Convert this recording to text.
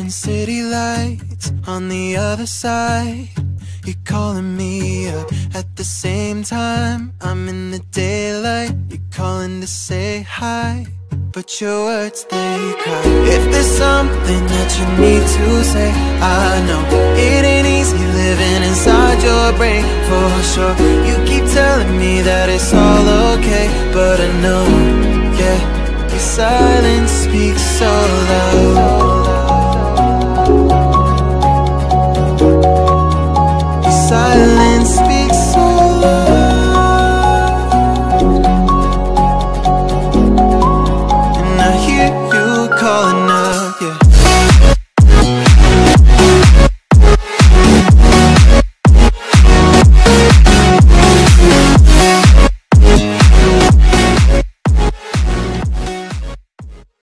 Flashing city lights on the other side. You're calling me up at the same time. I'm in the daylight, you're calling to say hi, but your words, they cry. If there's something that you need to say, I know it ain't easy living inside your brain, for sure. You keep telling me that it's all okay, but I know, yeah, your silence speaks so loud.